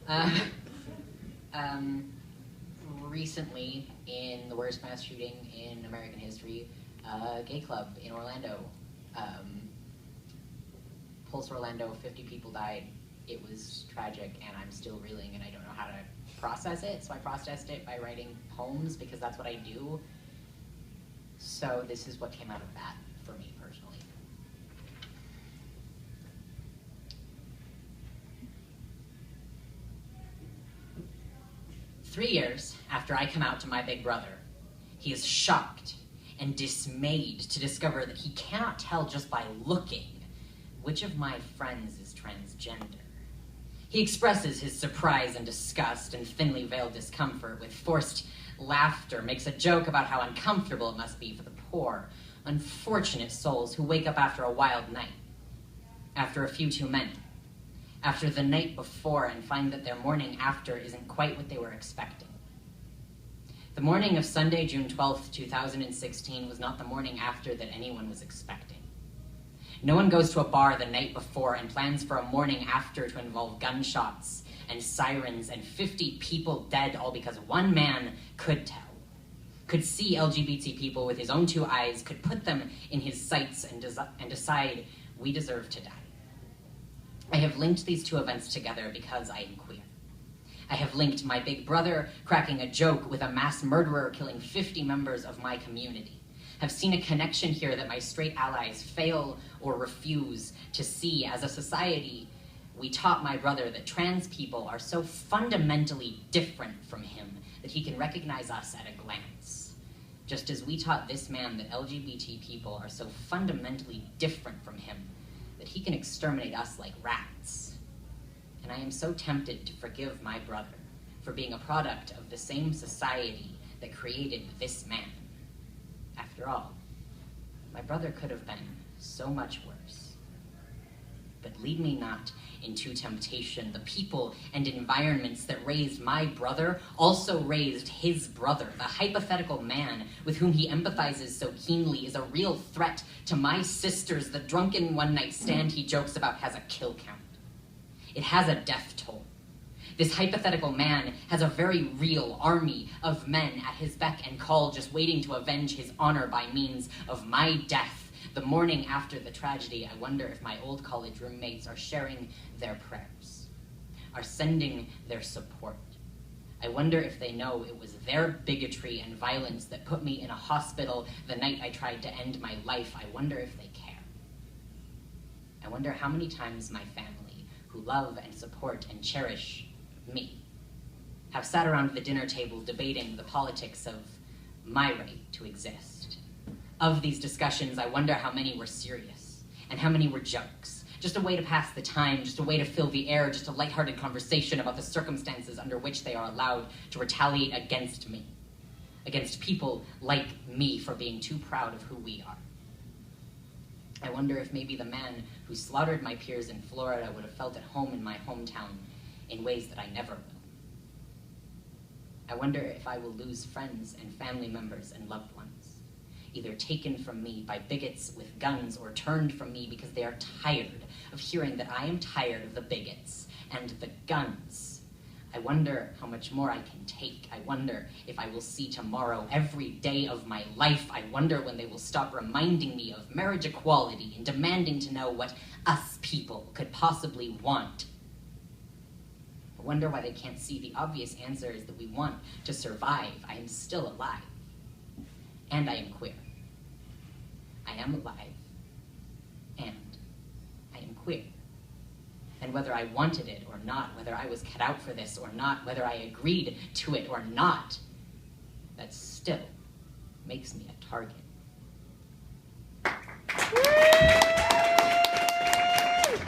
Uh, Recently, in the worst mass shooting in American history, a gay club in Orlando. Pulse Orlando, 50 people died. It was tragic, and I'm still reeling, and I don't know how to process it, so I processed it by writing poems, because that's what I do. So this is what came out of that for me personally. "3 years after I come out to my big brother, he is shocked and dismayed to discover that he cannot tell just by looking which of my friends is transgender. He expresses his surprise and disgust and thinly veiled discomfort with forced laughter, makes a joke about how uncomfortable it must be for the poor, unfortunate souls who wake up after a wild night, after a few too many, after the night before, and find that their morning after isn't quite what they were expecting. The morning of Sunday, June 12th, 2016 was not the morning after that anyone was expecting. No one goes to a bar the night before and plans for a morning after to involve gunshots and sirens and 50 people dead, all because one man could tell, could see LGBT people with his own two eyes, could put them in his sights and decide we deserve to die. I have linked these two events together because I am queer. I have linked my big brother cracking a joke with a mass murderer killing 50 members of my community. Have seen a connection here that my straight allies fail or refuse to see. As a society, we taught my brother that trans people are so fundamentally different from him that he can recognize us at a glance. Just as we taught this man that LGBT people are so fundamentally different from him that he can exterminate us like rats. And I am so tempted to forgive my brother for being a product of the same society that created this man. After all, my brother could have been so much worse. But lead me not into temptation. The people and environments that raised my brother also raised his brother. The hypothetical man with whom he empathizes so keenly is a real threat to my sisters. The drunken one-night stand he jokes about has a kill count. It has a death toll. This hypothetical man has a very real army of men at his beck and call, just waiting to avenge his honor by means of my death. The morning after the tragedy, I wonder if my old college roommates are sharing their prayers, are sending their support. I wonder if they know it was their bigotry and violence that put me in a hospital the night I tried to end my life. I wonder if they care. I wonder how many times my family, who love and support and cherish me, have sat around the dinner table debating the politics of my right to exist. Of these discussions, I wonder how many were serious and how many were jokes. Just a way to pass the time, just a way to fill the air, just a lighthearted conversation about the circumstances under which they are allowed to retaliate against me, against people like me for being too proud of who we are. I wonder if maybe the man who slaughtered my peers in Florida would have felt at home in my hometown in ways that I never will. I wonder if I will lose friends and family members and loved ones, either taken from me by bigots with guns or turned from me because they are tired of hearing that I am tired of the bigots and the guns. I wonder how much more I can take. I wonder if I will see tomorrow every day of my life. I wonder when they will stop reminding me of marriage equality and demanding to know what us people could possibly want. I wonder why they can't see the obvious answer is that we want to survive. I am still alive. And I am queer. I am alive. And I am queer. And whether I wanted it or not, whether I was cut out for this or not, whether I agreed to it or not, that still makes me a target.